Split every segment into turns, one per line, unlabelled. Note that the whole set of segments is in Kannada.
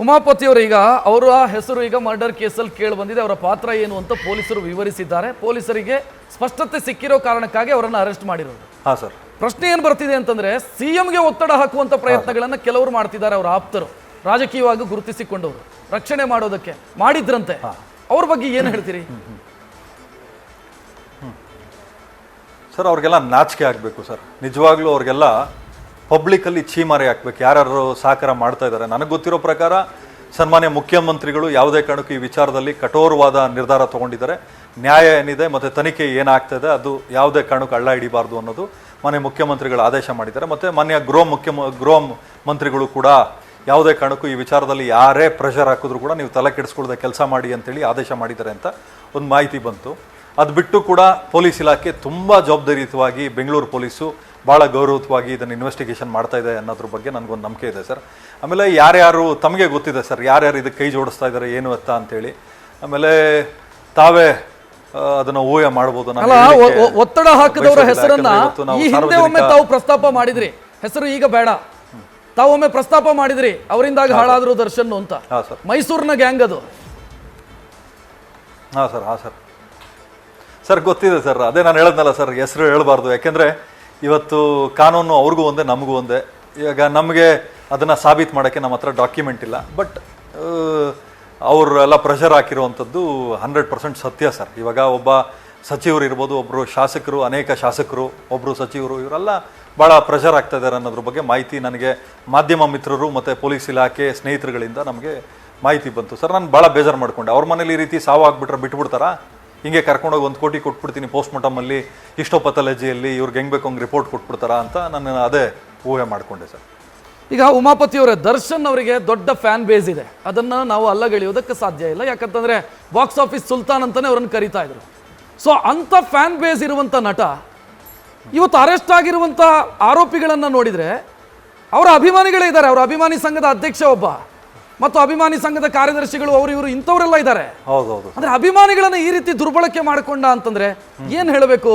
ಉಮಾಪತಿಯವರು ಈಗ ಅವರ ಹೆಸರು ಈಗ ಮರ್ಡರ್ ಕೇಸಲ್ಲಿ ಕೇಳಿ ಬಂದಿದೆ. ಅವರ ಪಾತ್ರ ಏನು ಅಂತ ಪೊಲೀಸರು ವಿವರಿಸಿದ್ದಾರೆ. ಪೊಲೀಸರಿಗೆ ಸ್ಪಷ್ಟತೆ ಸಿಕ್ಕಿರೋ ಕಾರಣಕ್ಕಾಗಿ ಅವರನ್ನು ಅರೆಸ್ಟ್ ಮಾಡಿರೋದು.
ಹಾಂ ಸರ್.
ಪ್ರಶ್ನೆ ಏನು ಬರ್ತಿದೆ ಅಂತಂದ್ರೆ ಸಿಎಂಗೆ ಒತ್ತಡ ಹಾಕುವಂತ ಪ್ರಯತ್ನಗಳನ್ನು ಕೆಲವರು ಮಾಡ್ತಿದ್ದಾರೆ. ಅವರ ಆಪ್ತರು, ರಾಜಕೀಯವಾಗಿ ಗುರುತಿಸಿಕೊಂಡವರು, ರಕ್ಷಣೆ ಮಾಡೋದಕ್ಕೆ ಮಾಡಿದ್ರಂತೆ. ಅವ್ರ ಬಗ್ಗೆ ಏನು ಹೇಳ್ತೀರಿ
ಸರ್? ಅವ್ರಿಗೆಲ್ಲ ನಾಚಿಕೆ ಆಗಬೇಕು ಸರ್. ನಿಜವಾಗ್ಲೂ ಅವ್ರಿಗೆಲ್ಲ ಪಬ್ಲಿಕಲ್ಲಿ ಚೀಮಾರಿ ಹಾಕ್ಬೇಕು ಯಾರ್ಯಾರು ಸಹಕಾರ ಮಾಡ್ತಾ ಇದ್ದಾರೆ. ನನಗೆ ಗೊತ್ತಿರೋ ಪ್ರಕಾರ ಸನ್ಮಾನ್ಯ ಮುಖ್ಯಮಂತ್ರಿಗಳು ಯಾವುದೇ ಕಾರಣಕ್ಕೂ ಈ ವಿಚಾರದಲ್ಲಿ ಕಠೋರವಾದ ನಿರ್ಧಾರ ತೊಗೊಂಡಿದ್ದಾರೆ. ನ್ಯಾಯ ಏನಿದೆ ಮತ್ತು ತನಿಖೆ ಏನಾಗ್ತದೆ ಅದು ಯಾವುದೇ ಕಾರಣಕ್ಕೂ ಹಳ್ಳ ಹಿಡಿಬಾರ್ದು ಅನ್ನೋದು ಮಾನ್ಯ ಮುಖ್ಯಮಂತ್ರಿಗಳು ಆದೇಶ ಮಾಡಿದ್ದಾರೆ. ಮತ್ತು ಮಾನ್ಯ ಗೃಹ ಮಂತ್ರಿಗಳು ಕೂಡ ಯಾವುದೇ ಕಾರಣಕ್ಕೂ ಈ ವಿಚಾರದಲ್ಲಿ ಯಾರೇ ಪ್ರೆಷರ್ ಹಾಕಿದ್ರು ಕೂಡ ನೀವು ತಲೆ ಕೆಡಿಸ್ಕೊಳ್ಳದೆ ಕೆಲಸ ಮಾಡಿ ಅಂತೇಳಿ ಆದೇಶ ಮಾಡಿದ್ದಾರೆ ಅಂತ ಒಂದು ಮಾಹಿತಿ ಬಂತು. ಅದು ಬಿಟ್ಟು ಕೂಡ ಪೊಲೀಸ್ ಇಲಾಖೆ ತುಂಬ ಜವಾಬ್ದಾರಿಯುತವಾಗಿ ಬೆಂಗಳೂರು ಪೊಲೀಸು ಭಾಳ ಗೌರವಯುತವಾಗಿ ಇದನ್ನು ಇನ್ವೆಸ್ಟಿಗೇಷನ್ ಮಾಡ್ತಾ ಇದೆ ಅನ್ನೋದ್ರ ಬಗ್ಗೆ ನನಗೊಂದು ನಂಬಿಕೆ ಇದೆ ಸರ್. ಆಮೇಲೆ ಯಾರ್ಯಾರು ತಮಗೆ ಗೊತ್ತಿದೆ ಸರ್ ಯಾರ್ಯಾರು ಇದಕ್ಕೆ ಕೈ ಜೋಡಿಸ್ತಾ ಇದ್ದಾರೆ ಏನು ಎತ್ತ ಅಂತೇಳಿ. ಆಮೇಲೆ ತಾವೇ ಅದನ್ನ ಊಹೆ ಮಾಡ್ಬೋದು.
ಒತ್ತಡ ಹಾಕಿದವರ ಹೆಸರನ್ನ ಈ ಹಿಂದೆ ಒಮ್ಮೆ ತಾವು ಪ್ರಸ್ತಾಪ ಮಾಡಿದ್ರಿ, ಹೆಸರು ಈಗ ಬೇಡ, ತಾವು ಒಮ್ಮೆ ಪ್ರಸ್ತಾಪ ಮಾಡಿದ್ರಿ, ಅವರಿಂದಾಗಿ ಹಾಳಾದ್ರು ದರ್ಶನ್ ಅಂತ. ಮೈಸೂರಿನ ಗ್ಯಾಂಗ್ ಅದು.
ಹಾಂ ಸರ್, ಹಾಂ ಸರ್, ಸರ್ ಗೊತ್ತಿದೆ ಸರ್. ಅದೇ ನಾನು ಹೇಳದ್ನಲ್ಲ ಸರ್, ಹೆಸರು ಹೇಳಬಾರ್ದು. ಯಾಕೆಂದರೆ ಇವತ್ತು ಕಾನೂನು ಅವ್ರಿಗೂ ಒಂದೇ ನಮಗೂ ಒಂದೇ. ಈಗ ನಮಗೆ ಅದನ್ನು ಸಾಬೀತು ಮಾಡೋಕ್ಕೆ ನಮ್ಮ ಹತ್ರ ಡಾಕ್ಯುಮೆಂಟ್ ಇಲ್ಲ. ಬಟ್ ಅವರೆಲ್ಲ ಪ್ರೆಷರ್ ಹಾಕಿರುವಂಥದ್ದು 100% ಸತ್ಯ ಸರ್. ಇವಾಗ ಒಬ್ಬ ಸಚಿವರು ಇರ್ಬೋದು, ಒಬ್ಬರು ಶಾಸಕರು, ಅನೇಕ ಶಾಸಕರು, ಒಬ್ಬರು ಸಚಿವರು, ಇವರೆಲ್ಲ ಭಾಳ ಪ್ರೆಷರ್ ಆಗ್ತಾ ಇದ್ದಾರೆ ಅನ್ನೋದ್ರ ಬಗ್ಗೆ ಮಾಹಿತಿ ನನಗೆ ಮಾಧ್ಯಮ ಮಿತ್ರರು ಮತ್ತು ಪೊಲೀಸ್ ಇಲಾಖೆ ಸ್ನೇಹಿತರುಗಳಿಂದ ನಮಗೆ ಮಾಹಿತಿ ಬಂತು ಸರ್. ನಾನು ಭಾಳ ಬೇಜಾರು ಮಾಡಿಕೊಂಡೆ. ಅವ್ರ ಮನೇಲಿ ಈ ರೀತಿ ಸಾವು ಆಗ್ಬಿಟ್ರೆ ಬಿಟ್ಬಿಡ್ತಾರಾ? ಹಿಂಗೆ ಕರ್ಕೊಂಡೋಗಿ 1 ಕೋಟಿ ಕೊಟ್ಬಿಡ್ತೀನಿ ಪೋಸ್ಟ್ ಮಾರ್ಟಮಲ್ಲಿ, ಇಷ್ಟೋಪಥಾಲಜಿಯಲ್ಲಿ ಇವ್ರಿಗೆ ಹೆಂಗೆ ಬೇಕು ಹಂಗೆ ರಿಪೋರ್ಟ್ ಕೊಟ್ಬಿಡ್ತಾರಾ ಅಂತ ನಾನು ಅದೇ ಊಹೆ ಮಾಡಿಕೊಂಡೆ ಸರ್.
ಈಗ ಉಮಾಪತಿಯವರೇ, ದರ್ಶನ್ ಅವರಿಗೆ ದೊಡ್ಡ ಫ್ಯಾನ್ ಬೇಸ್ ಇದೆ, ಅದನ್ನು ನಾವು ಅಲ್ಲಗೆಳೆಯೋದಕ್ಕೆ ಸಾಧ್ಯ ಇಲ್ಲ. ಯಾಕಂತಂದರೆ ಬಾಕ್ಸ್ ಆಫೀಸ್ ಸುಲ್ತಾನ್ ಅಂತಲೇ ಅವ್ರನ್ನ ಕರೀತಾ ಇದ್ರು. ಸೊ ಅಂಥ ಫ್ಯಾನ್ ಬೇಸ್ ಇರುವಂಥ ನಟ ಇವತ್ತು ಅರೆಸ್ಟ್ ಆಗಿರುವಂಥ ಆರೋಪಿಗಳನ್ನು ನೋಡಿದರೆ ಅವರ ಅಭಿಮಾನಿಗಳೇ ಇದ್ದಾರೆ. ಅವರ ಅಭಿಮಾನಿ ಸಂಘದ ಅಧ್ಯಕ್ಷ ಒಬ್ಬ ಮತ್ತು ಅಭಿಮಾನಿ ಸಂಘದ ಕಾರ್ಯದರ್ಶಿಗಳು ಅವರು ಇವರು ಇಂಥವರೆಲ್ಲ ಇದ್ದಾರೆ.
ಹೌದೌದು.
ಅಂದರೆ ಅಭಿಮಾನಿಗಳನ್ನು ಈ ರೀತಿ ದುರ್ಬಳಕೆ ಮಾಡಿಕೊಂಡ ಅಂತಂದರೆ ಏನು ಹೇಳಬೇಕು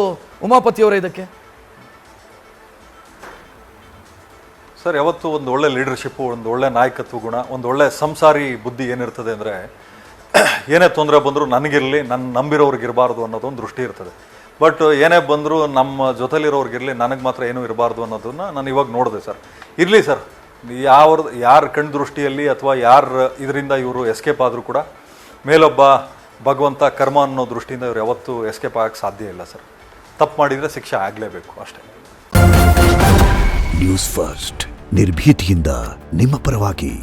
ಉಮಾಪತಿಯವರೇ ಇದಕ್ಕೆ?
ಸರ್, ಯಾವತ್ತು ಒಂದು ಒಳ್ಳೆ ಲೀಡರ್ಶಿಪ್ಪು, ಒಂದು ಒಳ್ಳೆ ನಾಯಕತ್ವ ಗುಣ, ಒಂದು ಒಳ್ಳೆ ಸಂಸಾರಿ ಬುದ್ಧಿ ಏನಿರ್ತದೆ ಅಂದರೆ ಏನೇ ತೊಂದರೆ ಬಂದರೂ ನನಗಿರಲಿ, ನನ್ನ ನಂಬಿರೋರ್ಗಿರಬಾರ್ದು ಅನ್ನೋದೊಂದು ದೃಷ್ಟಿ ಇರ್ತದೆ. ಬಟ್ ಏನೇ ಬಂದರೂ ನಮ್ಮ ಜೊತೆಲಿರೋರ್ಗಿರಲಿ, ನನಗೆ ಮಾತ್ರ ಏನೂ ಇರಬಾರ್ದು ಅನ್ನೋದನ್ನು ನಾನು ಇವಾಗ ನೋಡಿದೆ ಸರ್. ಇರಲಿ ಸರ್, ಯಾರ ಕಣ್ಣು ದೃಷ್ಟಿಯಲ್ಲಿ ಅಥವಾ ಯಾರು ಇದರಿಂದ ಇವರು ಎಸ್ಕೇಪ್ ಆದರೂ ಕೂಡ ಮೇಲೊಬ್ಬ ಭಗವಂತ ಕರ್ಮ ಅನ್ನೋ ದೃಷ್ಟಿಯಿಂದ ಇವರು ಯಾವತ್ತೂ ಎಸ್ಕೇಪ್ ಆಗಕ್ಕೆ ಸಾಧ್ಯ ಇಲ್ಲ ಸರ್. ತಪ್ಪು ಮಾಡಿದರೆ ಶಿಕ್ಷೆ ಆಗಲೇಬೇಕು ಅಷ್ಟೇ.
ನ್ಯೂಸ್ ಫಸ್ಟ್, ನಿರ್ಭೀತಿಯಿಂದ ನಿಮ್ಮ ಪರವಾಗಿ.